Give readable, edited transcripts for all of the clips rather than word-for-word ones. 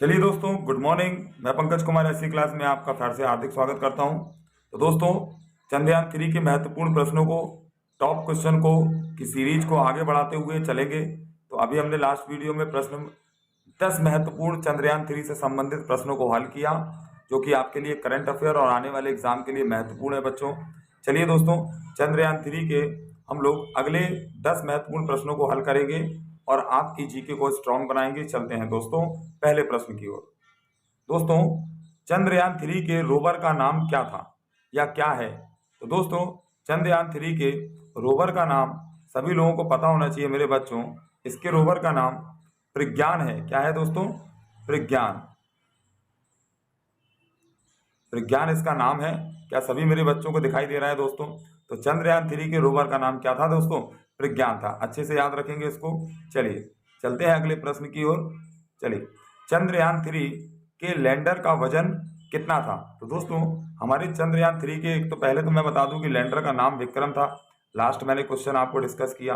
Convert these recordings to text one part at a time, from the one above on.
चलिए दोस्तों, good morning. मैं पंकज कुमार ऐसी क्लास में आपका फिर से हार्दिक स्वागत करता हूं। तो दोस्तों, चंद्रयान 3 के महत्वपूर्ण प्रश्नों को, टॉप क्वेश्चन को की सीरीज को आगे बढ़ाते हुए चलेंगे। तो अभी हमने लास्ट वीडियो में 10 महत्वपूर्ण चंद्रयान 3 से संबंधित प्रश्नों को हल किया, जो कि आपके लिए करंट अफेयर और आने वाले एग्जाम के लिए महत्वपूर्ण है बच्चों। चलिए दोस्तों, चंद्रयान 3 के हम लोग अगले 10 महत्वपूर्ण प्रश्नों को हल करेंगे और आपकी जीके को स्ट्रांग बनाएंगे। चलते हैं दोस्तों पहले प्रश्न की ओर। दोस्तों, चंद्रयान 3 के रोवर का नाम क्या था या क्या है? तो दोस्तों, चंद्रयान 3 के रोवर का नाम सभी लोगों को पता होना चाहिए मेरे बच्चों। इसके रोवर का नाम प्रज्ञान है। क्या है दोस्तों? प्रज्ञान। प्रज्ञान इसका नाम है। क्या सभी मेरे बच्चों को दिखाई दे रहा है दोस्तों? तो चंद्रयान 3 के रोवर का नाम क्या था दोस्तों? प्रज्ञान था। अच्छे से याद रखेंगे इसको। चलिए चलते हैं अगले प्रश्न की ओर। चलिए, चंद्रयान 3 के लैंडर का वजन कितना था? तो दोस्तों, हमारे चंद्रयान 3 के, एक तो पहले तो मैं बता दूं कि लैंडर का नाम विक्रम था। लास्ट मैंने क्वेश्चन आपको डिस्कस किया,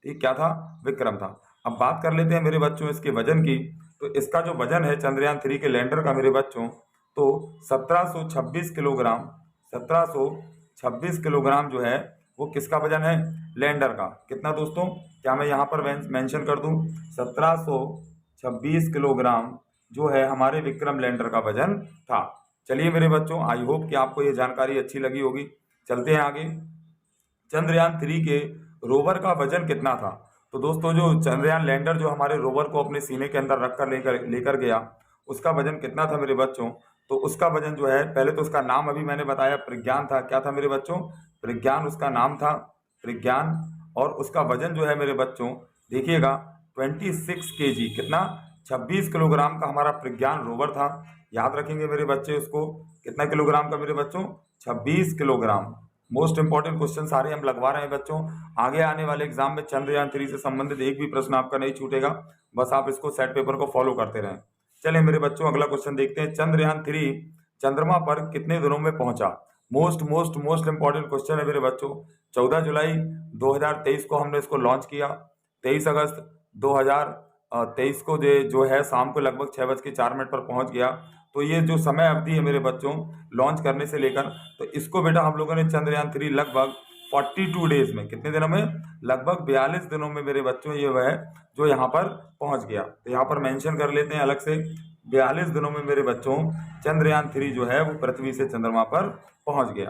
ठीक, क्या था? विक्रम था। अब बात कर लेते हैं मेरे बच्चों इसके वजन की। तो इसका जो वजन है चंद्रयान 3 के लैंडर का मेरे बच्चों, तो 1726 किलोग्राम, 1726 किलोग्राम जो है वो किसका वजन है? लैंडर का। कितना दोस्तों? क्या मैं यहाँ पर मेंशन कर दूं? 1726 किलोग्राम जो है हमारे विक्रम लैंडर का वजन था। चलिए मेरे बच्चों, आई होप कि आपको ये जानकारी अच्छी लगी होगी। चलते हैं आगे। चंद्रयान 3 के रोवर का वजन कितना था? तो दोस्तों, जो चंद्रयान लैंडर जो हमारे रोवर को अपने सीने के अंदर रखकर लेकर गया, उसका वजन कितना था मेरे बच्चों? तो उसका वजन जो है, पहले तो उसका नाम अभी मैंने बताया प्रज्ञान था। क्या था मेरे बच्चों? प्रज्ञान उसका नाम था, प्रज्ञान। और उसका वजन जो है मेरे बच्चों, देखिएगा 26 kg, कितना? 26 किलोग्राम का हमारा प्रज्ञान रोवर था। याद रखेंगे मेरे बच्चे उसको। कितना किलोग्राम का मेरे बच्चों? 26 किलोग्राम। मोस्ट इंपॉर्टेंट क्वेश्चन सारे हम लगवा रहे हैं बच्चों। आगे आने वाले एग्जाम में चंद्रयान 3 से संबंधित एक भी प्रश्न आपका नहीं छूटेगा। बस आप इसको सेट पेपर को फॉलो करते रहें। चलिए मेरे बच्चों, अगला क्वेश्चन देखते हैं। चंद्रयान 3 चंद्रमा पर कितने दिनों में पहुंचा? Most most most important question है मेरे बच्चों। 14 जुलाई 2023 को हमने इसको लॉन्च किया। 23 अगस्त 2023 को जो है शाम को लगभग 6:04 पर पहुंच गया। तो ये जो समय अवधि है मेरे बच्चों लॉन्च करने से लेकर, तो इसको बेटा हम लोगों ने चंद्रयान 3 लगभग 42 डेज में, कितने दिनों में? लगभग 42 दिनों में मेरे बच्चों ये वह जो यहाँ पर पहुंच गया। तो यहाँ पर मेंशन कर लेते हैं अलग से, 42 दिनों में मेरे बच्चों चंद्रयान 3 जो है वो पृथ्वी से चंद्रमा पर पहुंच गया।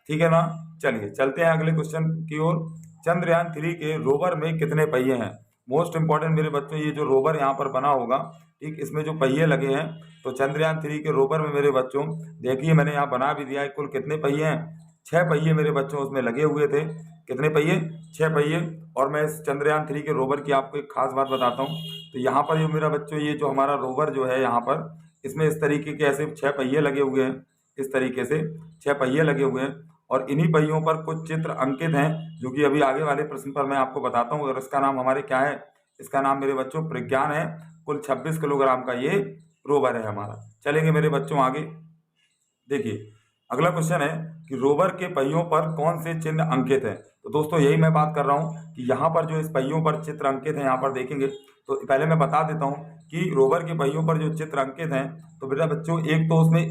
ठीक है ना? चलिए चलते हैं अगले क्वेश्चन की ओर। चंद्रयान 3 के रोवर में कितने पहिए हैं? मोस्ट इंपॉर्टेंट मेरे बच्चों, ये जो रोवर यहाँ पर बना होगा, ठीक, इसमें जो पहिए लगे हैं, तो चंद्रयान 3 के रोवर में मेरे बच्चों देखिए मैंने यहाँ बना भी दिया है। कुल कितने पहिए हैं? 6 पहिए मेरे बच्चों उसमें लगे हुए थे। कितने पहिए? 6 पहिए। और मैं इस चंद्रयान 3 के रोवर की आपको एक खास बात बताता हूँ। तो यहाँ पर जो मेरा बच्चों, ये जो हमारा रोवर जो है यहाँ पर, इसमें इस तरीके के ऐसे 6 पहिए लगे हुए हैं। इस तरीके से 6 पहिए लगे हुए हैं और इन्हीं पहियों पर कुछ चित्र अंकित हैं, जो कि अभी आगे वाले प्रश्न पर मैं आपको बताता हूँ। और इसका नाम हमारे क्या है? इसका नाम मेरे बच्चों प्रज्ञान है। कुल 26 किलोग्राम का ये रोवर है हमारा। चलेंगे मेरे बच्चों आगे। देखिए अगला क्वेश्चन है कि रोवर के पहियों पर कौन से चिन्ह अंकित हैं? तो दोस्तों, यही मैं बात कर रहा हूँ कि यहाँ पर जो इस पहियों पर चित्र अंकित हैं, यहाँ पर देखेंगे तो पहले मैं बता देता हूँ कि रोवर के पहियों पर जो चित्र अंकित हैं, तो बेटा बच्चों एक तो उसमें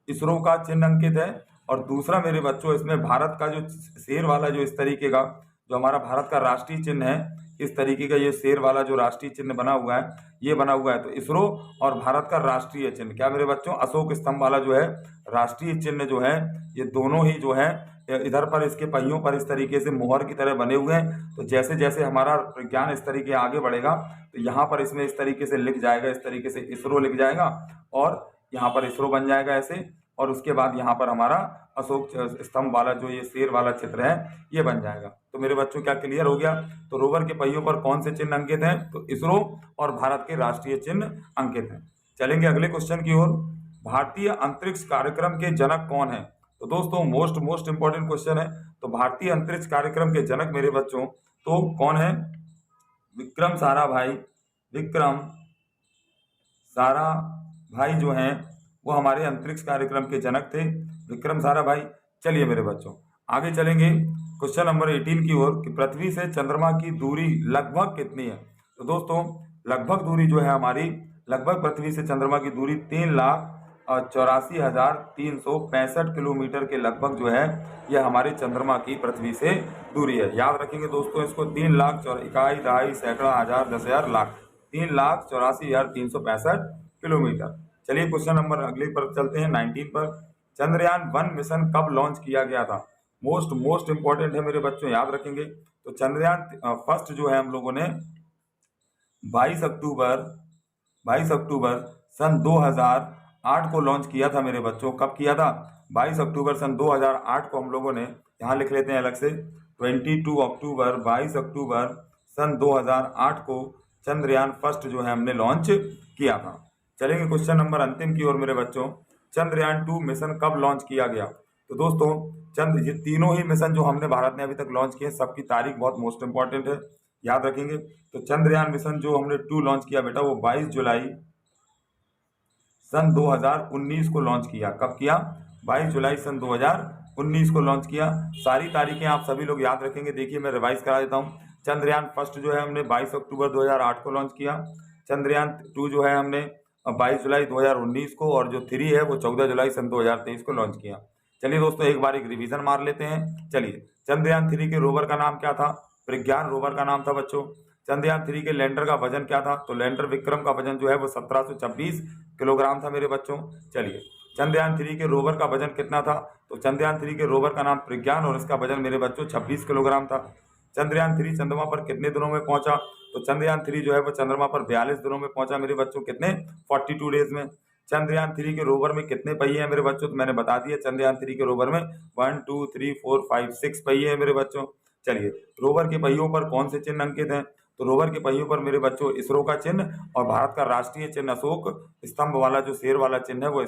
इसरो का चिन्ह अंकित है, और दूसरा मेरे बच्चों इसमें भारत का जो शेर वाला, जो इस तरीके का जो हमारा भारत का राष्ट्रीय चिन्ह है, इस तरीके का ये शेर वाला जो राष्ट्रीय चिन्ह बना हुआ है, ये बना हुआ है। तो इसरो और भारत का राष्ट्रीय चिन्ह, क्या मेरे बच्चों? अशोक स्तंभ वाला जो है राष्ट्रीय चिन्ह जो है, ये दोनों ही जो है इधर पर इसके पहियों पर इस तरीके से मुहर की तरह बने हुए हैं। तो जैसे जैसे हमारा विज्ञान इस तरीके आगे बढ़ेगा, तो यहाँ पर इसमें इस तरीके से लिख जाएगा, इस तरीके से इसरो लिख जाएगा, और यहाँ पर इसरो बन जाएगा ऐसे, और उसके बाद यहाँ पर हमारा अशोक स्तंभ वाला जो ये शेर वाला चित्र है, ये बन जाएगा। तो मेरे बच्चों क्या क्लियर हो गया? तो रोवर के पहियों पर कौन से चिन्ह अंकित हैं? तो इसरो और भारत के राष्ट्रीय चिन्ह अंकित हैं। चलेंगे अगले क्वेश्चन की ओर। भारतीय अंतरिक्ष कार्यक्रम के जनक कौन है? तो दोस्तों, मोस्ट इंपॉर्टेंट क्वेश्चन है। तो भारतीय अंतरिक्ष कार्यक्रम के जनक मेरे बच्चों तो कौन है? विक्रम साराभाई। विक्रम साराभाई जो हैं वो हमारे अंतरिक्ष कार्यक्रम के जनक थे, विक्रम साराभाई। चलिए मेरे बच्चों आगे चलेंगे क्वेश्चन नंबर 18 की ओर कि पृथ्वी से चंद्रमा की दूरी लगभग कितनी है? तो दोस्तों, लगभग दूरी जो है हमारी लगभग पृथ्वी से चंद्रमा की दूरी 3,84,365 किलोमीटर के लगभग जो है यह हमारे चंद्रमा की पृथ्वी से दूरी है। याद रखेंगे दोस्तों इसको, 3,00,000 इकाई, दहाई, सैकड़ा, हजार, 10,000, लाख, 3,84,365 किलोमीटर। चलिए क्वेश्चन नंबर अगले पर चलते हैं 19 पर। चंद्रयान 1 मिशन कब लॉन्च किया गया था? मोस्ट इंपॉर्टेंट है मेरे बच्चों, याद रखेंगे। तो चंद्रयान फर्स्ट जो है हम लोगों ने 22 अक्टूबर 22 अक्टूबर सन 2008 को लॉन्च किया था मेरे बच्चों। कब किया था? 22 अक्टूबर सन 2008 को हम लोगों ने, यहाँ लिख लेते हैं अलग से, 22 अक्टूबर सन 2008 को चंद्रयान फर्स्ट जो है हमने लॉन्च किया था। चलेंगे क्वेश्चन नंबर अंतिम की ओर मेरे बच्चों। चंद्रयान 2 मिशन कब लॉन्च किया गया? तो दोस्तों ये तीनों ही मिशन जो हमने भारत ने अभी तक लॉन्च किए, सबकी तारीख बहुत मोस्ट इंपॉर्टेंट है, याद रखेंगे। तो चंद्रयान मिशन जो हमने 2 लॉन्च किया बेटा, वो 22 जुलाई सन 2019 को लॉन्च किया। कब किया? 22 जुलाई सन 2019 को लॉन्च किया। सारी तारीखें आप सभी लोग याद रखेंगे। देखिए मैं रिवाइज करा देता हूँ। चंद्रयान फर्स्ट जो है हमने 22 अक्टूबर 2008 को लॉन्च किया। चंद्रयान 2 जो है हमने 22 जुलाई 2019 को, और जो 3 है वो 14 जुलाई सन 2023 को लॉन्च किया। चलिए दोस्तों एक बार एक रिवीजन मार लेते हैं। चलिए, चंद्रयान 3 के रोवर का नाम क्या था? प्रज्ञान रोवर का नाम था बच्चों। चंद्रयान 3 के लैंडर का वजन क्या था? तो लैंडर विक्रम का वजन जो है वो 1726 किलोग्राम था मेरे बच्चों। चलिए, चंद्रयान 3 के रोवर का वजन कितना था? तो चंद्रयान 3 के रोवर का नाम प्रज्ञान, और इसका वजन मेरे बच्चों 26 किलोग्राम था। चंद्रयान 3 चंद्रमा पर कितने दिनों में पहुंचा? तो चंद्रयान 3 जो है वो चंद्रमा पर 42 दिनों में पहुंचा मेरे बच्चों। कितने? 42 डेज में। चंद्रयान 3 के रोवर में कितने पहिए हैं मेरे बच्चों? तो मैंने बता दिया, चंद्रयान 3 के रोवर में 1 2 3 4 5 6 पहिए हैं मेरे बच्चों। चलिए, रोवर के पहियों पर कौन से चिन्ह अंकित हैं? तो रोवर के पहियों पर मेरे बच्चों इसरो का चिन्ह और भारत का राष्ट्रीय चिन्ह अशोक स्तंभ वाला जो शेर वाला चिन्ह है वो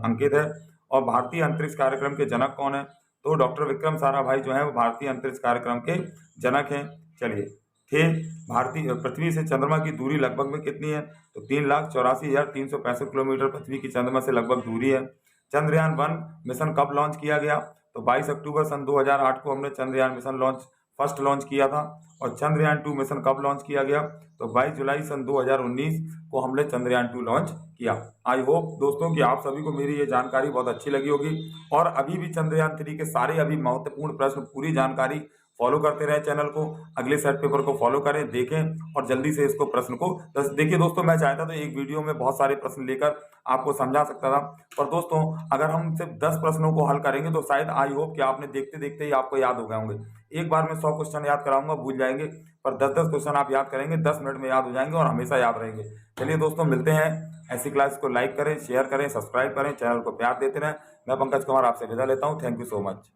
अंकित है। और भारतीय अंतरिक्ष कार्यक्रम के जनक कौन है? तो डॉक्टर विक्रम साराभाई जो है वो भारतीय अंतरिक्ष कार्यक्रम के जनक हैं। चलिए, थे भारतीय पृथ्वी से चंद्रमा की दूरी लगभग में कितनी है? तो 3,84,365 किलोमीटर पृथ्वी की चंद्रमा से लगभग दूरी है। चंद्रयान 1 मिशन कब लॉन्च किया गया? तो 22 अक्टूबर सन 2008 को हमने चंद्रयान मिशन फर्स्ट लॉन्च किया था। और चंद्रयान 2 मिशन कब लॉन्च किया गया? तो 22 जुलाई सन 2019 को हमने चंद्रयान 2 लॉन्च किया। आई होप दोस्तों कि आप सभी को मेरी ये जानकारी बहुत अच्छी लगी होगी। और अभी भी चंद्रयान 3 के सारे अभी महत्वपूर्ण प्रश्न, पूरी जानकारी फॉलो करते रहे चैनल को। अगले सेट पेपर को फॉलो करें, देखें और जल्दी से इसको प्रश्न को देखिए। दोस्तों मैं चाहता था एक वीडियो में बहुत सारे प्रश्न लेकर आपको समझा सकता था, पर दोस्तों अगर हम सिर्फ 10 प्रश्नों को हल करेंगे तो शायद आई होप कि आपने देखते देखते ही आपको याद हो गए होंगे। एक बार मैं 100 क्वेश्चन याद कराऊंगा, भूल जाएंगे, पर 10-10 क्वेश्चन आप याद करेंगे, 10 मिनट में याद हो जाएंगे और हमेशा याद रहेंगे। चलिए दोस्तों मिलते हैं। ऐसी क्लास को लाइक करें, शेयर करें, सब्सक्राइब करें, चैनल को प्यार देते रहें। मैं पंकज कुमार आपसे विदा लेता हूँ। Thank you so much.